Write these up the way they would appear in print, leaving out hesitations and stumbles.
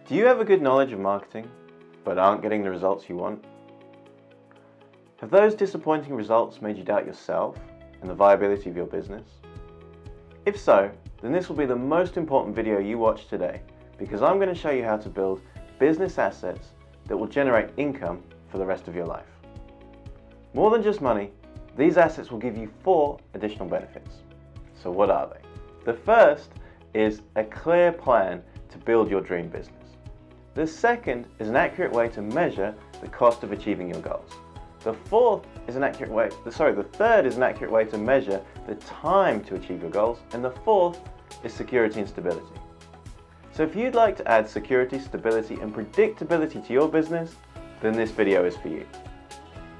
Do you have a good knowledge of marketing, but aren't getting the results you want? Have those disappointing results made you doubt yourself and the viability of your business? If so, then this will be the most important video you watch today, because I'm going to show you how to build business assets that will generate income for the rest of your life. More than just money, these assets will give you 4 additional benefits. So what are they? The first is a clear plan to build your dream business. The second is an accurate way to measure the cost of achieving your goals. The third is an accurate way to measure the time to achieve your goals, and the fourth is security and stability. So if you'd like to add security, stability, and predictability to your business, then this video is for you.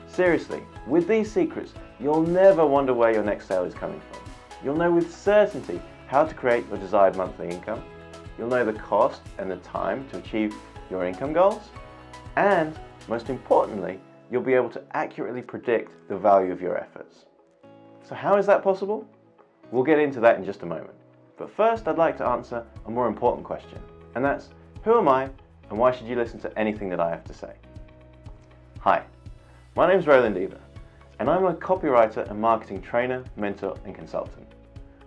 Seriously, with these secrets, you'll never wonder where your next sale is coming from. You'll know with certainty how to create your desired monthly income. You'll know the cost and the time to achieve your income goals. And most importantly, you'll be able to accurately predict the value of your efforts. So how is that possible? We'll get into that in just a moment. But first, I'd like to answer a more important question, and that's, who am I and why should you listen to anything that I have to say? Hi, my name is Roland Eva, and I'm a copywriter and marketing trainer, mentor, and consultant.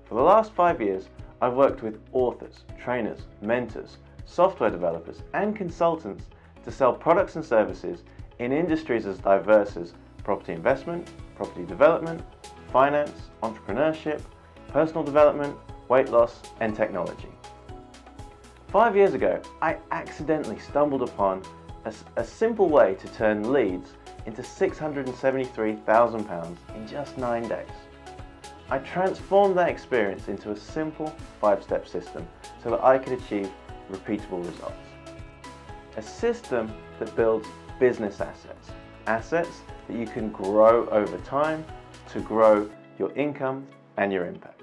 For the last 5 years, I've worked with authors, trainers, mentors, software developers, and consultants to sell products and services in industries as diverse as property investment, property development, finance, entrepreneurship, personal development, weight loss, and technology. 5 years ago, I accidentally stumbled upon a simple way to turn leads into £673,000 in just 9 days. I transformed that experience into a simple 5-step system so that I could achieve repeatable results. A system that builds business assets, assets that you can grow over time to grow your income and your impact.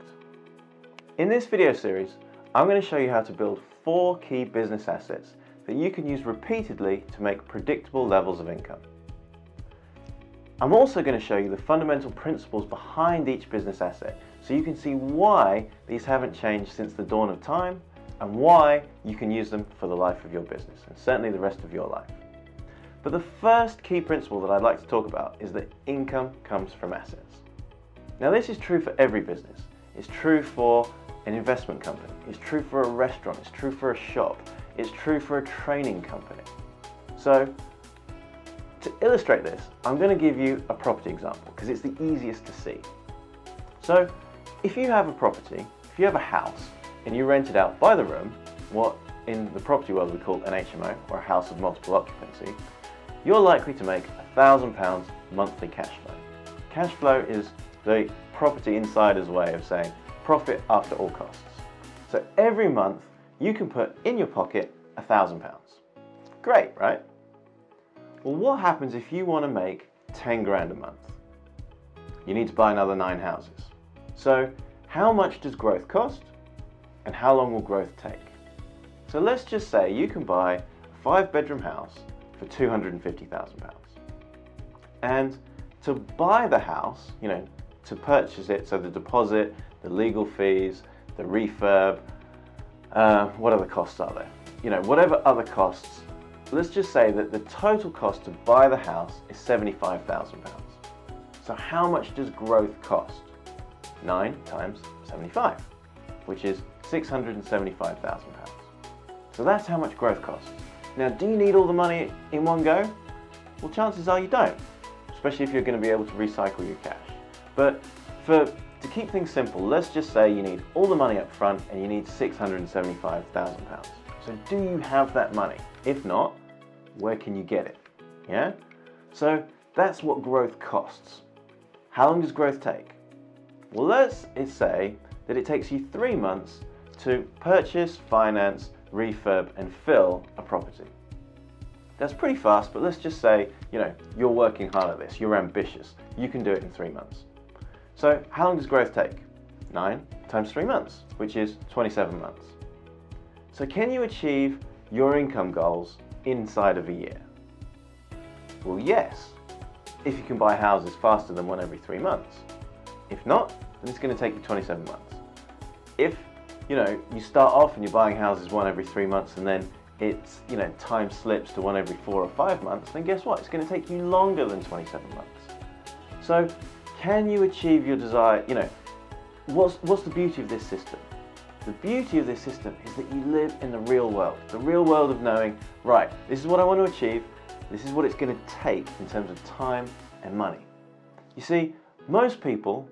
In this video series, I'm going to show you how to build 4 key business assets that you can use repeatedly to make predictable levels of income. I'm also going to show you the fundamental principles behind each business asset so you can see why these haven't changed since the dawn of time and why you can use them for the life of your business and certainly the rest of your life. But the first key principle that I'd like to talk about is that income comes from assets. Now this is true for every business. It's true for an investment company. It's true for a restaurant. It's true for a shop. It's true for a training company. So to illustrate this, I'm going to give you a property example because it's the easiest to see. So if you have a property, if you have a house and you rent it out by the room, what in the property world we call an HMO, or a house of multiple occupancy, you're likely to make £1,000 monthly cash flow. Cash flow is the property insider's way of saying profit after all costs. So every month you can put in your pocket £1,000. Great, right? Well, what happens if you want to make 10 grand a month? You need to buy another 9 houses. So how much does growth cost and how long will growth take? So let's just say you can buy a 5-bedroom house for £250,000. And to buy the house, to purchase it, so the deposit, the legal fees, the refurb, what other costs are there? Whatever other costs, let's just say that the total cost to buy the house is £75,000. So how much does growth cost? 9 times 75, which is £675,000. So that's how much growth costs. Now, do you need all the money in one go? Well, chances are you don't, especially if you're going to be able to recycle your cash. But to keep things simple, let's just say you need all the money up front and you need £675,000. So do you have that money? If not, where can you get it? Yeah? So that's what growth costs. How long does growth take? Well, let's say that it takes you 3 months to purchase, finance, refurb and fill a property. That's pretty fast, but let's just say, you're working hard at this, you're ambitious, you can do it in 3 months. So how long does growth take? 9 times 3 months, which is 27 months. So can you achieve your income goals inside of a year? Well, yes, if you can buy houses faster than 1 every 3 months. If not, then it's going to take you 27 months. If you start off and you're buying houses 1 every 3 months, and then it's, time slips to one every 4 or 5 months, then guess what? It's going to take you longer than 27 months. So can you achieve your desire? What's the beauty of this system? The beauty of this system is that you live in the real world of knowing, right, this is what I want to achieve, this is what it's going to take in terms of time and money. You see, most people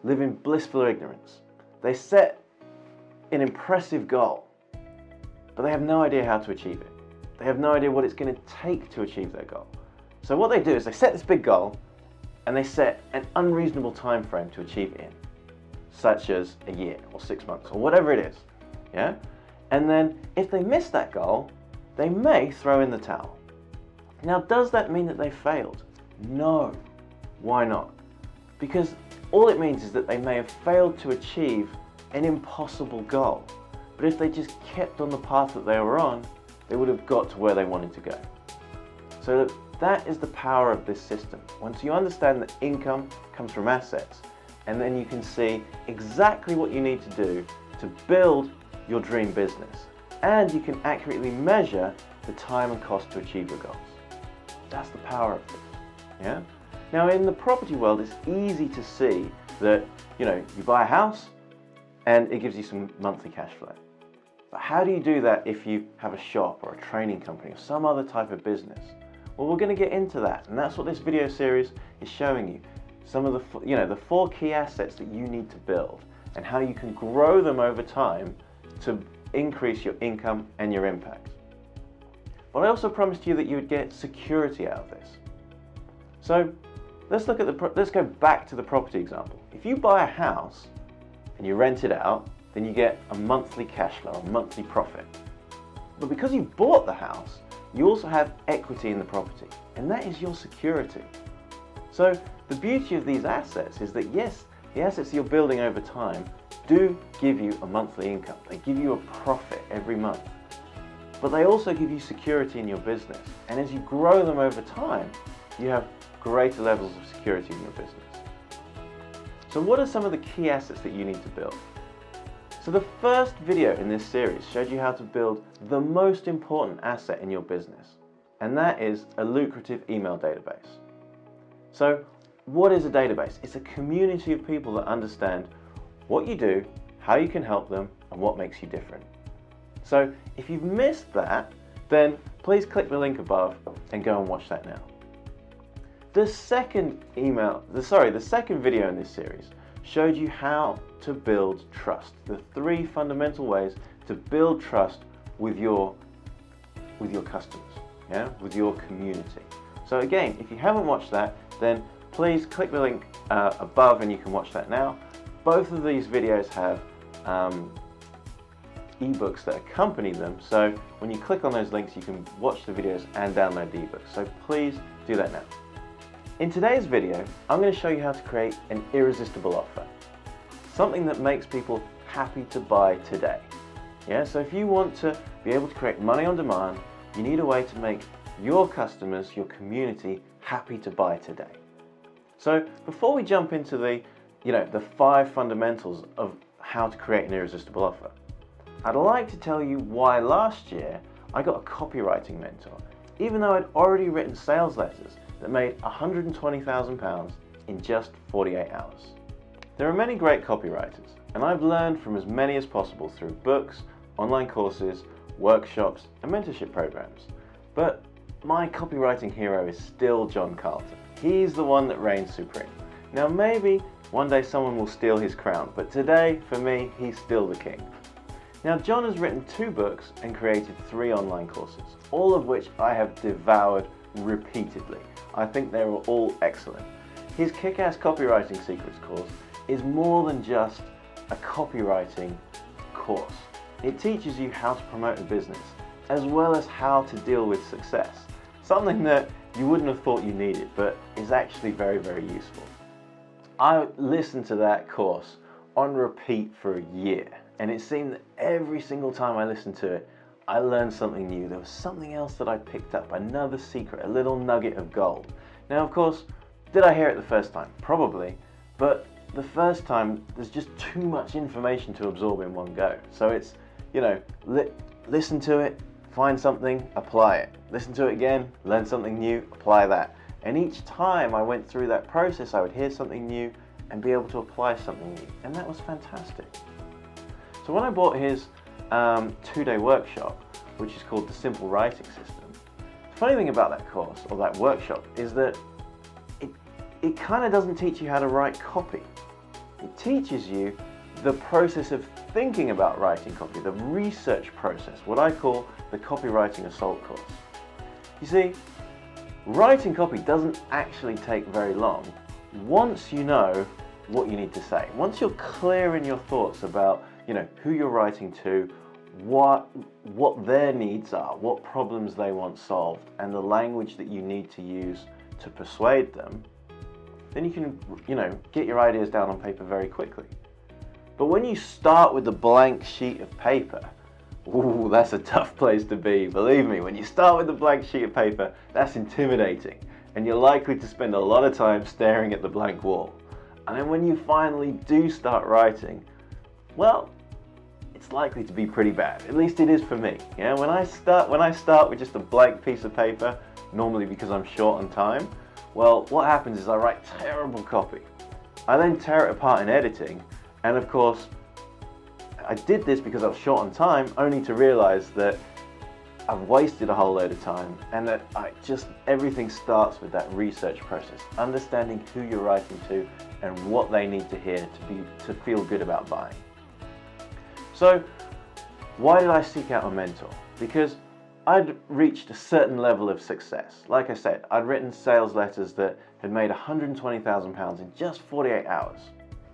live in blissful ignorance. They set an impressive goal, but they have no idea how to achieve it. They have no idea what it's going to take to achieve their goal. So what they do is they set this big goal and they set an unreasonable time frame to achieve it in, such as a year or 6 months or whatever it is. Yeah? And then if they miss that goal, they may throw in the towel. Now, does that mean that they failed? No. Why not? Because all it means is that they may have failed to achieve an impossible goal. But if they just kept on the path that they were on, they would have got to where they wanted to go. So that is the power of this system. Once you understand that income comes from assets, and then you can see exactly what you need to do to build your dream business. And you can accurately measure the time and cost to achieve your goals. That's the power of this. Yeah? Now, in the property world, it's easy to see that, you buy a house and it gives you some monthly cash flow. But how do you do that if you have a shop or a training company or some other type of business? Well, we're going to get into that, and that's what this video series is showing you. Some of the 4 key assets that you need to build and how you can grow them over time to increase your income and your impact. But I also promised you that you would get security out of this. So let's go back to the property example. If you buy a house and you rent it out, then you get a monthly cash flow, a monthly profit. But because you bought the house, you also have equity in the property, and that is your security. So the beauty of these assets is that, yes, the assets you're building over time do give you a monthly income. They give you a profit every month. But they also give you security in your business. And as you grow them over time, you have greater levels of security in your business. So what are some of the key assets that you need to build? So the first video in this series showed you how to build the most important asset in your business, and that is a lucrative email database. So what is a database? It's a community of people that understand what you do, how you can help them, and what makes you different. So if you've missed that, then please click the link above and go and watch that now. The second video in this series showed you how to build trust. The 3 fundamental ways to build trust with your customers, with your community. So again, if you haven't watched that, then please click the link above and you can watch that now. Both of these videos have ebooks that accompany them, so when you click on those links you can watch the videos and download the ebooks. So please do that now. In today's video, I'm going to show you how to create an irresistible offer. Something that makes people happy to buy today. So if you want to be able to create money on demand, you need a way to make your customers, your community, happy to buy today. So before we jump into the 5 fundamentals of how to create an irresistible offer, I'd like to tell you why last year I got a copywriting mentor, even though I'd already written sales letters that made £120,000 in just 48 hours. There are many great copywriters, and I've learned from as many as possible through books, online courses, workshops, and mentorship programs. But my copywriting hero is still John Carlton. He's the one that reigns supreme. Now maybe one day someone will steal his crown, but today, for me, he's still the king. Now John has written 2 books and created 3 online courses, all of which I have devoured repeatedly. I think they were all excellent. His Kick-Ass Copywriting Secrets course is more than just a copywriting course. It teaches you how to promote a business, as well as how to deal with success. Something that you wouldn't have thought you needed, but is actually very, very useful. I listened to that course on repeat for a year, and it seemed that every single time I listened to it, I learned something new. There was something else that I picked up, another secret, a little nugget of gold. Now, of course, did I hear it the first time? Probably, but the first time there's just too much information to absorb in one go. So it's, listen to it, find something, apply it. Listen to it again, learn something new, apply that. And each time I went through that process, I would hear something new and be able to apply something new. And that was fantastic. So when I bought his 2-day workshop, which is called the Simple Writing System, the funny thing about that course, or that workshop, is that it kind of doesn't teach you how to write copy. It teaches you the process of thinking about writing copy, the research process, what I call the copywriting assault course. You see, writing copy doesn't actually take very long once you know what you need to say. Once you're clear in your thoughts about, who you're writing to, what their needs are, what problems they want solved, and the language that you need to use to persuade them, then you can, get your ideas down on paper very quickly. But when you start with a blank sheet of paper, ooh, that's a tough place to be. Believe me, when you start with a blank sheet of paper, that's intimidating. And you're likely to spend a lot of time staring at the blank wall. And then when you finally do start writing, well, it's likely to be pretty bad. At least it is for me. Yeah, when I start with just a blank piece of paper, normally because I'm short on time, well, what happens is I write terrible copy. I then tear it apart in editing, and of course, I did this because I was short on time, only to realize that I've wasted a whole load of time, and that everything starts with that research process, understanding who you're writing to and what they need to hear to feel good about buying. So, why did I seek out a mentor? Because I'd reached a certain level of success. Like I said, I'd written sales letters that had made £120,000 in just 48 hours.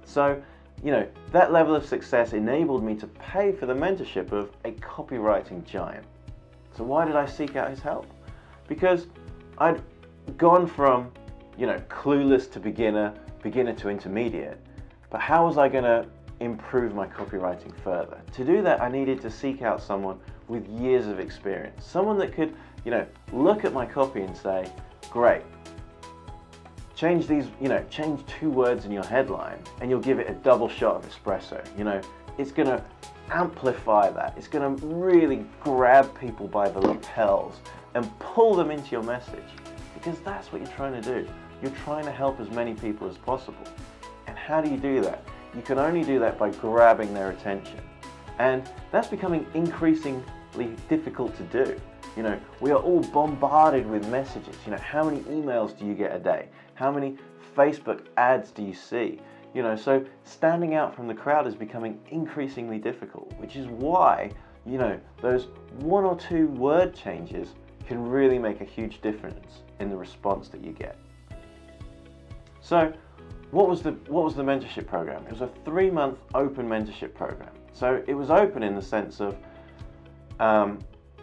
So, that level of success enabled me to pay for the mentorship of a copywriting giant. So why did I seek out his help? Because I'd gone from, clueless to beginner to intermediate, but how was I going to improve my copywriting further? To do that, I needed to seek out someone with years of experience. Someone that could, look at my copy and say, great, change 2 words in your headline and you'll give it a double shot of espresso. It's going to amplify that. It's going to really grab people by the lapels and pull them into your message, because that's what you're trying to do. You're trying to help as many people as possible. And how do you do that? You can only do that by grabbing their attention. And that's becoming increasingly difficult to do. We are all bombarded with messages. How many emails do you get a day? How many Facebook ads do you see? So standing out from the crowd is becoming increasingly difficult, which is why, those 1 or 2 word changes can really make a huge difference in the response that you get. So what was the mentorship program? It was a 3-month open mentorship program. So it was open in the sense of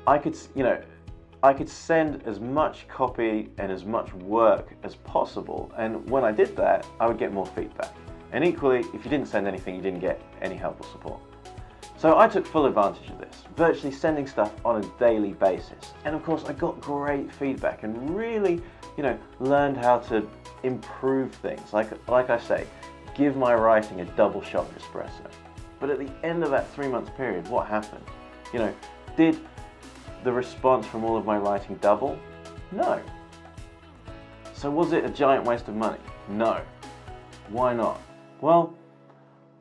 I could send as much copy and as much work as possible, and when I did that, I would get more feedback. And equally, if you didn't send anything, you didn't get any help or support. So I took full advantage of this, virtually sending stuff on a daily basis. And of course, I got great feedback and really, learned how to improve things. Like I say, give my writing a double shot of espresso. But at the end of that 3-month period, what happened? Did the response from all of my writing double? No. So was it a giant waste of money? No. Why not? Well,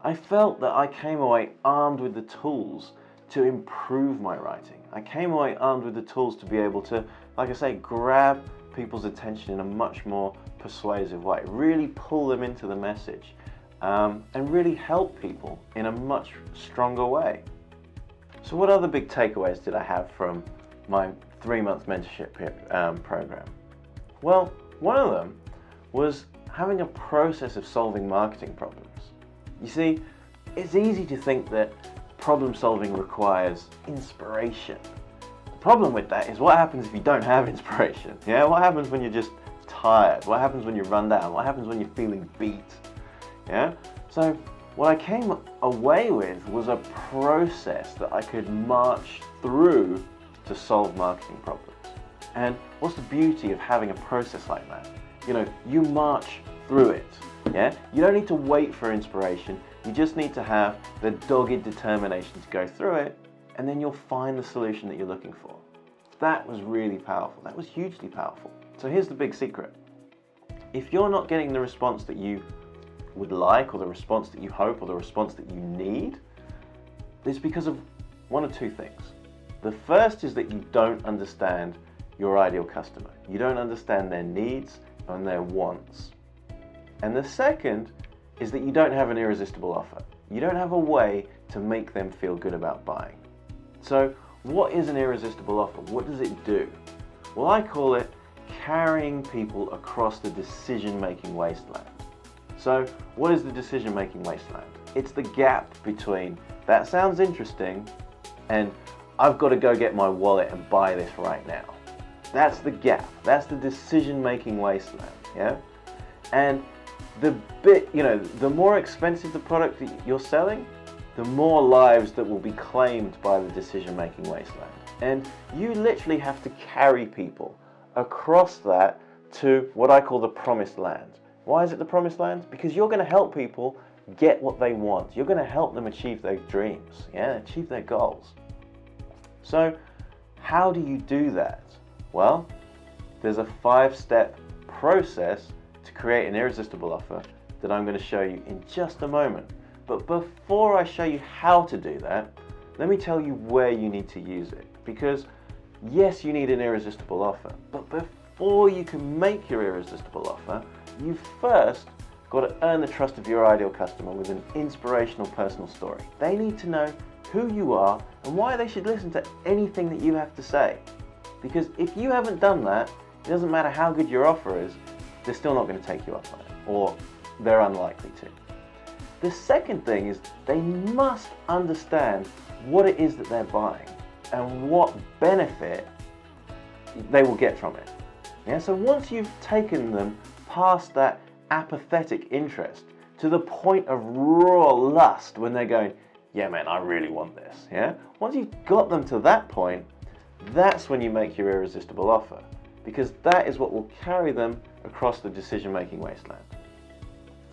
I felt that I came away armed with the tools to improve my writing. I came away armed with the tools to be able to, like I say, grab people's attention in a much more persuasive way, really pull them into the message, and really help people in a much stronger way. So what other big takeaways did I have from my 3-month mentorship program? Well, one of them was having a process of solving marketing problems. You see, it's easy to think that problem solving requires inspiration. The problem with that is what happens if you don't have inspiration? Yeah, what happens when you're just tired? What happens when you run down? What happens when you're feeling beat? Yeah, so what I came away with was a process that I could march through to solve marketing problems. And what's the beauty of having a process like that? You march through it. Yeah? You don't need to wait for inspiration. You just need to have the dogged determination to go through it and then you'll find the solution that you're looking for. That was really powerful. That was hugely powerful. So here's the big secret. If you're not getting the response that you would like, or the response that you hope, or the response that you need, it's because of one of two things. The first is that you don't understand your ideal customer. You don't understand their needs and their wants. And the second is that you don't have an irresistible offer. You don't have a way to make them feel good about buying. So what is an irresistible offer? What does it do? Well, I call it carrying people across the decision-making wasteland. So what is the decision-making wasteland? It's the gap between, that sounds interesting, and I've got to go get my wallet and buy this right now. That's the gap. That's the decision-making wasteland, yeah? And the more expensive the product that you're selling, the more lives that will be claimed by the decision-making wasteland. And you literally have to carry people across that to what I call the promised land. Why is it the promised land? Because you're going to help people get what they want. You're going to help them achieve their dreams, achieve their goals. So how do you do that? Well, there's a 5-step process to create an irresistible offer that I'm going to show you in just a moment. But before I show you how to do that, let me tell you where you need to use it. Because yes, you need an irresistible offer, but before you can make your irresistible offer, you've first got to earn the trust of your ideal customer with an inspirational personal story. They need to know who you are and why they should listen to anything that you have to say. Because if you haven't done that, it doesn't matter how good your offer is, they're still not going to take you up on it, or they're unlikely to. The second thing is they must understand what it is that they're buying and what benefit they will get from it. So once you've taken them past that apathetic interest to the point of raw lust when they're going, yeah man, I really want this. Once you've got them to that point, that's when you make your irresistible offer, because that is what will carry them across the decision-making wasteland.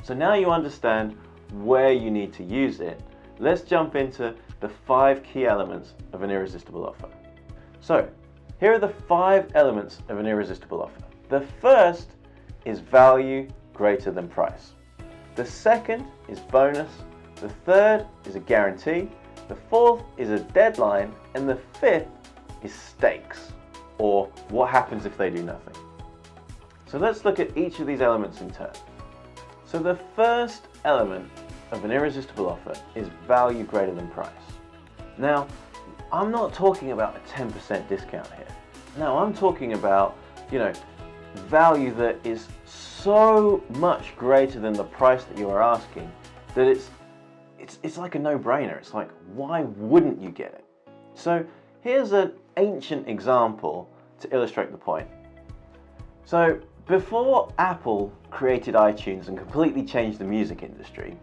So now you understand where you need to use it, let's jump into the 5 key elements of an irresistible offer. So here are the 5 elements of an irresistible offer. The first is value greater than price. The second is bonus. The third is a guarantee. The fourth is a deadline. And the fifth is stakes, or what happens if they do nothing. So let's look at each of these elements in turn. So the first element of an irresistible offer is value greater than price. Now, I'm not talking about a 10% discount here. No, I'm talking about, value that is so much greater than the price that you are asking that it's like a no-brainer. It's like, why wouldn't you get it? So here's an ancient example to illustrate the point. So before Apple created iTunes and completely changed the music industry,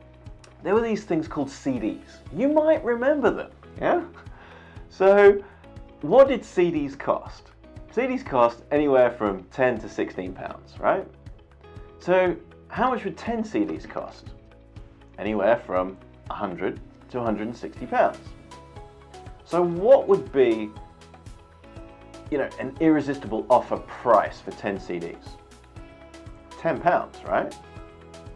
there were these things called CDs. You might remember them, So what did CDs cost? CDs cost anywhere from 10 to 16 pounds, right? So how much would 10 CDs cost? Anywhere from 100 to 160 pounds. So what would be, an irresistible offer price for 10 CDs? 10 pounds, right?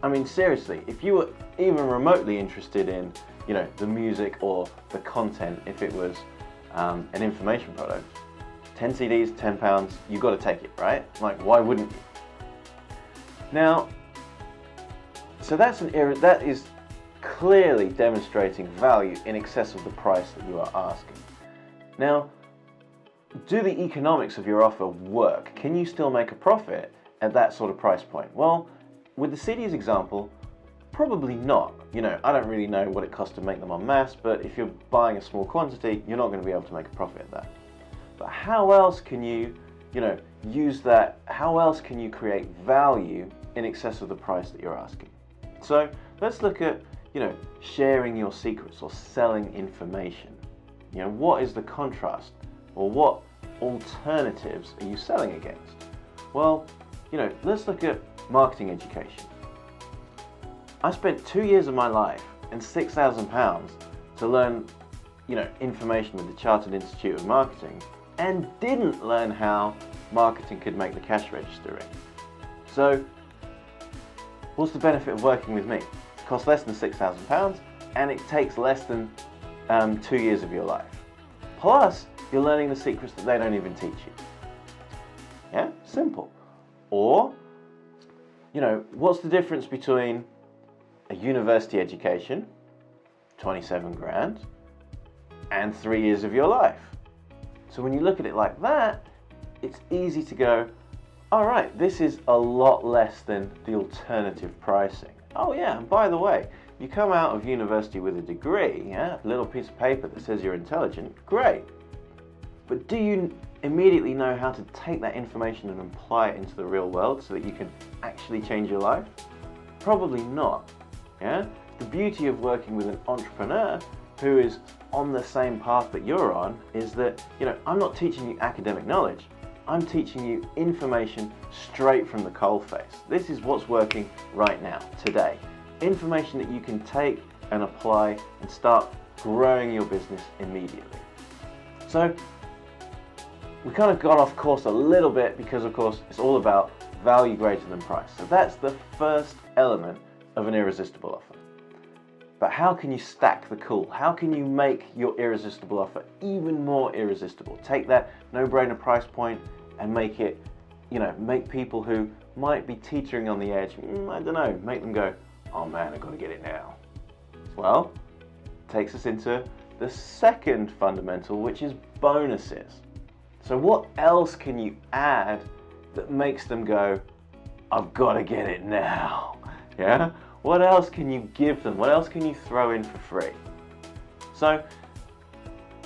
I mean, seriously, if you were even remotely interested in, the music or the content, if it was an information product, 10 CDs, 10 pounds, you've got to take it, right? Like, why wouldn't you? Now, so that is clearly demonstrating value in excess of the price that you are asking. Now, do the economics of your offer work? Can you still make a profit at that sort of price point? Well, with the CDs example, probably not. I don't really know what it costs to make them en masse, but if you're buying a small quantity, you're not going to be able to make a profit at that. But how else can you, use that? How else can you create value in excess of the price that you're asking? So let's look at, sharing your secrets or selling information. What is the contrast, or what alternatives are you selling against? Well, let's look at marketing education. I spent 2 years of my life and £6,000 to learn information with the Chartered Institute of Marketing and didn't learn how marketing could make the cash register ring. So what's the benefit of working with me? It costs less than £6,000 and it takes less than 2 years of your life. Plus, you're learning the secrets that they don't even teach you. Yeah, simple. Or, what's the difference between a university education, 27 grand, and 3 years of your life? So when you look at it like that, it's easy to go, all right, this is a lot less than the alternative pricing. Oh yeah, and by the way, you come out of university with a degree, a little piece of paper that says you're intelligent, great. But do you immediately know how to take that information and apply it into the real world so that you can actually change your life? Probably not. Yeah? The beauty of working with an entrepreneur who is on the same path that you're on is that, I'm not teaching you academic knowledge. I'm teaching you information straight from the coalface. This is what's working right now, today. Information that you can take and apply and start growing your business immediately. So we kind of got off course a little bit because, of course, it's all about value greater than price. So that's the first element of an irresistible offer. But how can you stack the cool? How can you make your irresistible offer even more irresistible? Take that no-brainer price point and make it, make people who might be teetering on the edge, I don't know, make them go, oh man, I've got to get it now. Well, takes us into the second fundamental, which is bonuses. So what else can you add that makes them go, I've got to get it now? Yeah? What else can you give them? What else can you throw in for free? So,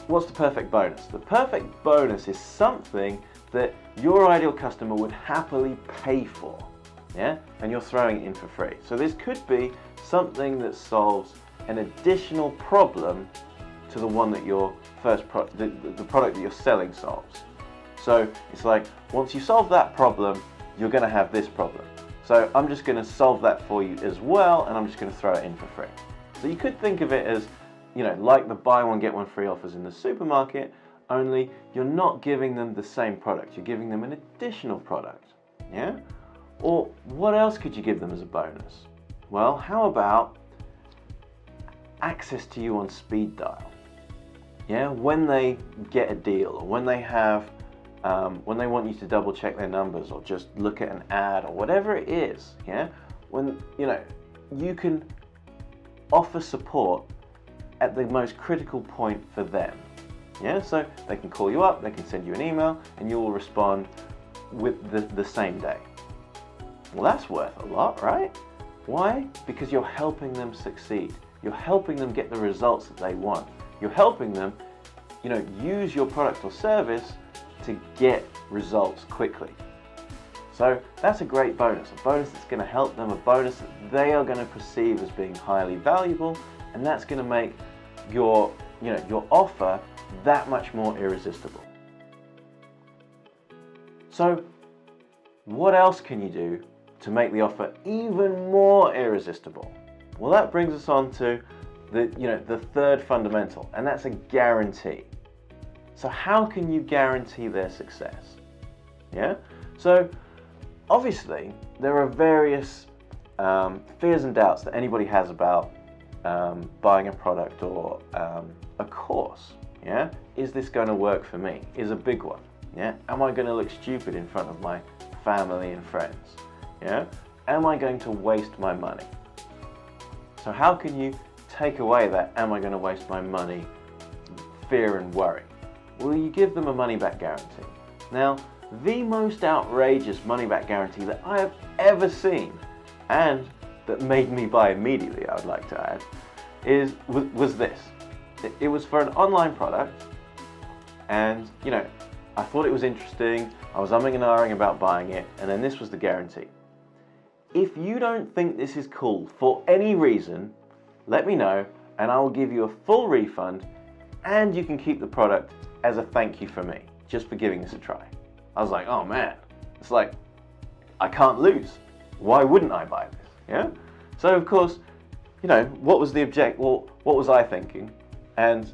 what's the perfect bonus? The perfect bonus is something that your ideal customer would happily pay for, yeah? And you're throwing it in for free. So this could be something that solves an additional problem to the one that your the product that you're selling solves. So it's like, once you solve that problem, you're going to have this problem. So I'm just going to solve that for you as well, and I'm just going to throw it in for free. So you could think of it as, like the buy one get one free offers in the supermarket, only you're not giving them the same product, you're giving them an additional product. Yeah? Or what else could you give them as a bonus? Well, how about access to you on speed dial? Yeah, when they get a deal, or when they have when they want you to double check their numbers or just look at an ad or whatever it is, yeah? When, you can offer support at the most critical point for them, yeah? So they can call you up, they can send you an email, and you will respond with the same day. Well, that's worth a lot, right? Why? Because you're helping them succeed. You're helping them get the results that they want. You're helping them, use your product or service to get results quickly. So that's a great bonus, a bonus that's going to help them, a bonus that they are going to perceive as being highly valuable, and that's going to make your offer that much more irresistible. So what else can you do to make the offer even more irresistible? Well, that brings us on to the third fundamental, and that's a guarantee. So how can you guarantee their success? Yeah? So obviously there are various fears and doubts that anybody has about buying a product or a course. Yeah? Is this going to work for me? Is a big one. Yeah? Am I going to look stupid in front of my family and friends? Yeah? Am I going to waste my money? So how can you take away that am I going to waste my money fear and worry? Well, you give them a money-back guarantee. Now, the most outrageous money-back guarantee that I have ever seen, and that made me buy immediately, I would like to add, was this. It was for an online product, and I thought it was interesting, I was umming and ahhing about buying it, and then this was the guarantee. If you don't think this is cool for any reason, let me know, and I will give you a full refund, and you can keep the product as a thank you from me, just for giving this a try. I was like, oh man, it's like, I can't lose. Why wouldn't I buy this? Yeah? So of course, what was the what was I thinking? And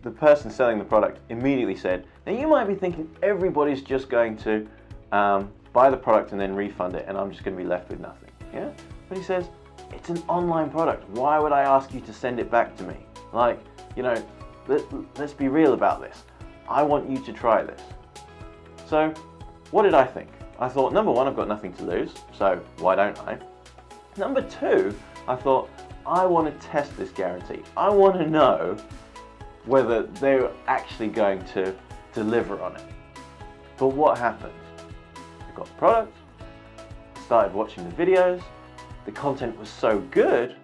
the person selling the product immediately said, now you might be thinking everybody's just going to buy the product and then refund it and I'm just going to be left with nothing. Yeah? But he says, it's an online product. Why would I ask you to send it back to me? Like, you know, let's be real about this. I want you to try this. So what did I think? I thought, number one, I've got nothing to lose, so why don't I? Number two, I thought, I want to test this guarantee. I want to know whether they're actually going to deliver on it. But what happened? I got the product, started watching the videos, the content was so good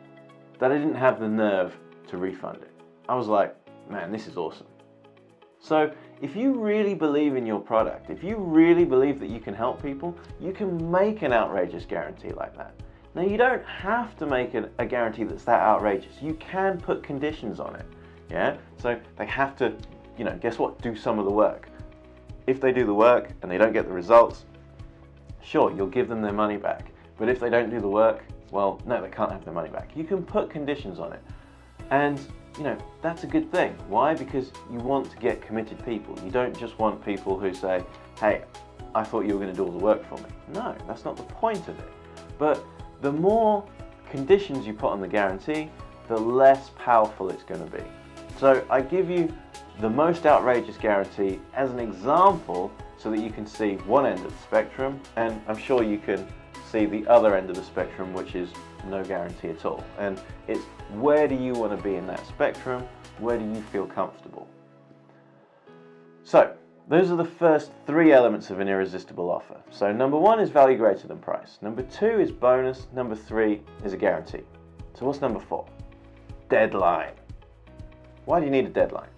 that I didn't have the nerve to refund it. I was like, man, this is awesome. So if you really believe in your product, if you really believe that you can help people, you can make an outrageous guarantee like that. Now you don't have to make a guarantee that's that outrageous. You can put conditions on it, yeah? So they have to, you know, guess what? Do some of the work. If they do the work and they don't get the results, sure, you'll give them their money back. But if they don't do the work, well, no, they can't have their money back. You can put conditions on it. And, you know, that's a good thing. Why? Because you want to get committed people. You don't just want people who say, hey, I thought you were going to do all the work for me. No, that's not the point of it. But the more conditions you put on the guarantee, the less powerful it's going to be. So I give you the most outrageous guarantee as an example so that you can see one end of the spectrum, and I'm sure you can see the other end of the spectrum, which is no guarantee at all. And it's where do you want to be in that spectrum? Where do you feel comfortable? So those are the first three elements of an irresistible offer. So number one is value greater than price. Number two is bonus. Number three is a guarantee. So what's number four? Deadline. Why do you need a deadline?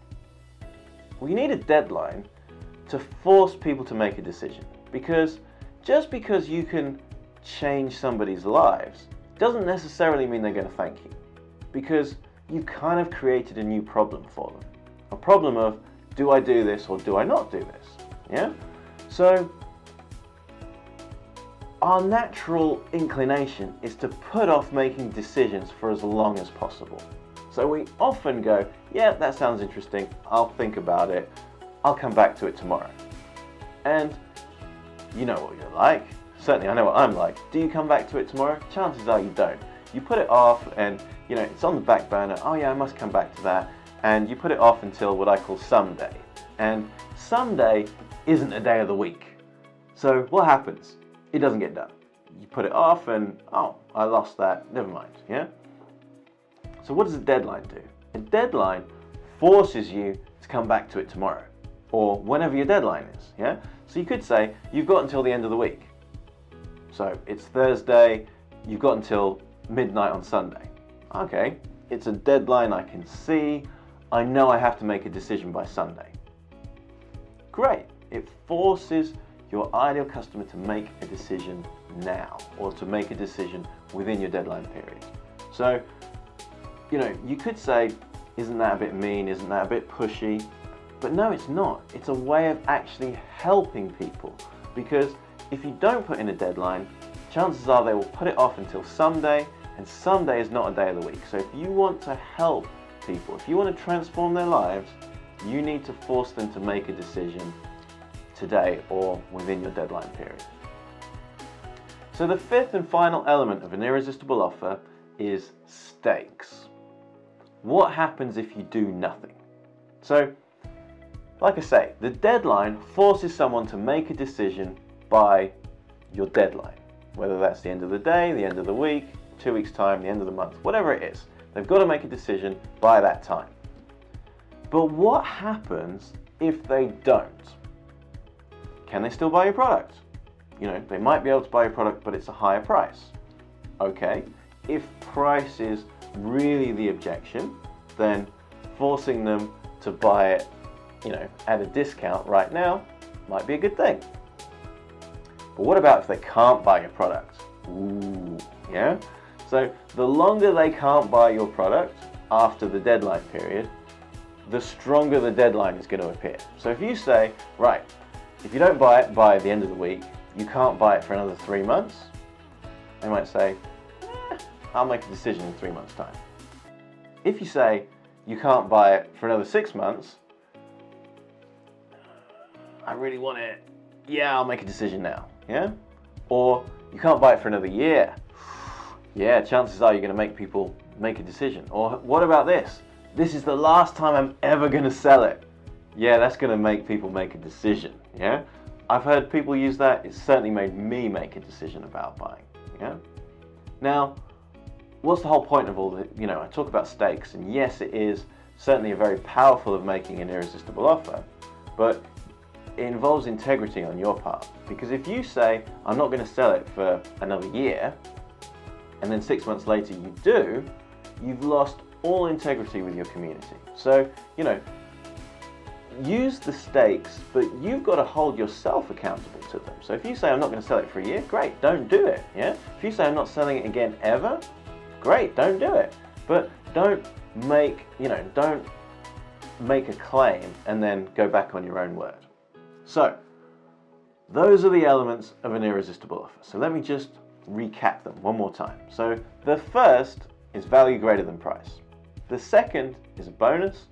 Well, you need a deadline to force people to make a decision. Because just because you can change somebody's lives doesn't necessarily mean they're going to thank you. Because you've kind of created a new problem for them. A problem of, do I do this or do I not do this? Yeah? So our natural inclination is to put off making decisions for as long as possible. So we often go, yeah, that sounds interesting. I'll think about it. I'll come back to it tomorrow. And you know what you're like. Certainly I know what I'm like. Do you come back to it tomorrow? Chances are you don't. You put it off and, you know, it's on the back burner. Oh yeah, I must come back to that. And you put it off until what I call someday. And someday isn't a day of the week. So what happens? It doesn't get done. You put it off and, oh, I lost that. Never mind, yeah? So what does a deadline do? A deadline forces you to come back to it tomorrow or whenever your deadline is, yeah? So you could say, you've got until the end of the week. So it's Thursday, you've got until midnight on Sunday. Okay, it's a deadline I can see. I know I have to make a decision by Sunday. Great, it forces your ideal customer to make a decision now or to make a decision within your deadline period. So, you know, you could say, isn't that a bit mean? Isn't that a bit pushy? But no, it's not. It's a way of actually helping people, because if you don't put in a deadline, chances are they will put it off until someday, and someday is not a day of the week. So if you want to help people, if you want to transform their lives, you need to force them to make a decision today or within your deadline period. So the fifth and final element of an irresistible offer is stakes. What happens if you do nothing? So, like I say, the deadline forces someone to make a decision by your deadline. Whether that's the end of the day, the end of the week, 2 weeks' time, the end of the month, whatever it is. They've got to make a decision by that time. But what happens if they don't? Can they still buy your product? You know, they might be able to buy your product, but it's a higher price. Okay, if price is really the objection, then forcing them to buy it, you know, at a discount right now might be a good thing. But what about if they can't buy your product? Ooh, yeah? So the longer they can't buy your product after the deadline period, the stronger the deadline is going to appear. So if you say, right, if you don't buy it by the end of the week, you can't buy it for another 3 months, they might say, I'll make a decision in 3 months' time. If you say, you can't buy it for another 6 months. I really want it. Yeah, I'll make a decision now. Yeah? Or you can't buy it for another year. Yeah, chances are you're going to make people make a decision. Or what about this? This is the last time I'm ever going to sell it. Yeah, that's going to make people make a decision. Yeah? I've heard people use that. It's certainly made me make a decision about buying. Yeah? Now, what's the whole point of all the, I talk about stakes, and yes, it is certainly a very powerful of making an irresistible offer, but it involves integrity on your part. Because if you say, I'm not going to sell it for another year, and then 6 months later you do, you've lost all integrity with your community. So, use the stakes, but you've got to hold yourself accountable to them. So if you say, I'm not going to sell it for a year, great, don't do it. Yeah? If you say, I'm not selling it again ever, great, don't do it. But don't make a claim and then go back on your own word. So, those are the elements of an irresistible offer. So let me just recap them one more time. So the first is value greater than price. The second is a bonus.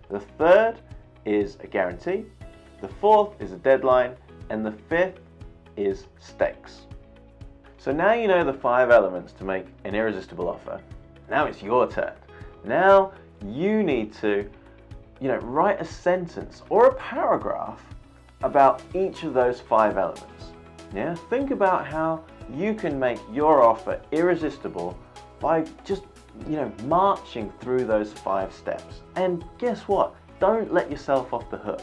The third is a guarantee. The fourth is a deadline. And the fifth is stakes. So now you know the 5 elements to make an irresistible offer. Now it's your turn. Now you need to, write a sentence or a paragraph about each of those 5 elements. Yeah? Think about how you can make your offer irresistible by just, marching through those 5 steps. And guess what? Don't let yourself off the hook.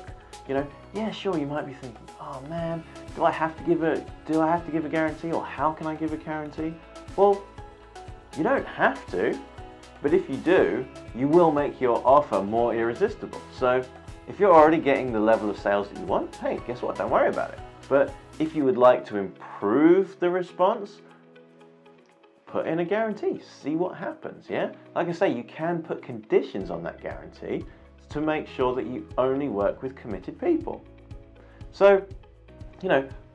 Yeah, sure, you might be thinking, oh man, do I have to give a guarantee, or how can I give a guarantee? Well, you don't have to, but if you do, you will make your offer more irresistible. So if you're already getting the level of sales that you want, hey, guess what? Don't worry about it. But if you would like to improve the response, put in a guarantee. See what happens, yeah? Like I say, you can put conditions on that guarantee to make sure that you only work with committed people. So,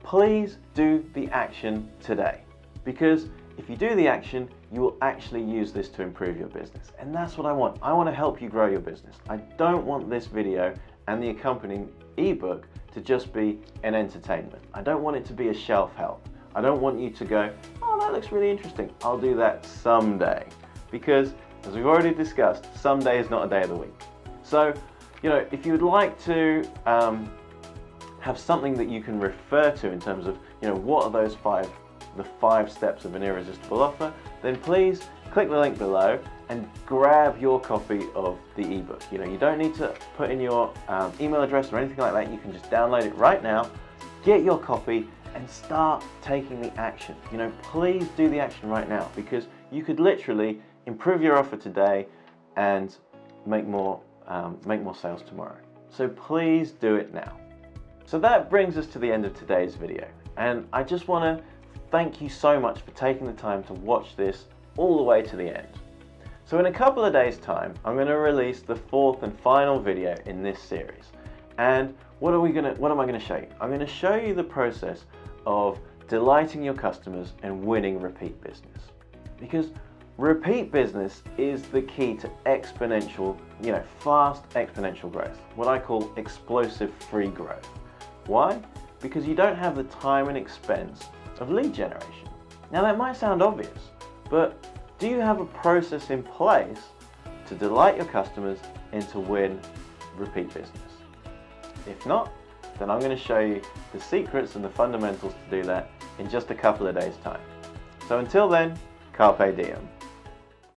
please do the action today. Because if you do the action, you will actually use this to improve your business. And that's what I want. I want to help you grow your business. I don't want this video and the accompanying ebook to just be an entertainment. I don't want it to be a shelf help. I don't want you to go, oh, that looks really interesting. I'll do that someday. Because, as we've already discussed, someday is not a day of the week. So, if you would like to have something that you can refer to in terms of, what are those the 5 steps of an irresistible offer, then please click the link below and grab your copy of the ebook. You don't need to put in your email address or anything like that. You can just download it right now, get your copy, and start taking the action. Please do the action right now, because you could literally improve your offer today and make more sales tomorrow. So please do it now. So that brings us to the end of today's video, and I just want to thank you so much for taking the time to watch this all the way to the end. So in a couple of days' time, I'm going to release the 4th and final video in this series. And what am I going to show you? I'm going to show you the process of delighting your customers and winning repeat business. Because repeat business is the key to exponential, fast exponential growth. What I call explosive free growth. Why? Because you don't have the time and expense of lead generation. Now that might sound obvious, but do you have a process in place to delight your customers and to win repeat business? If not, then I'm going to show you the secrets and the fundamentals to do that in just a couple of days' time. So until then, carpe diem.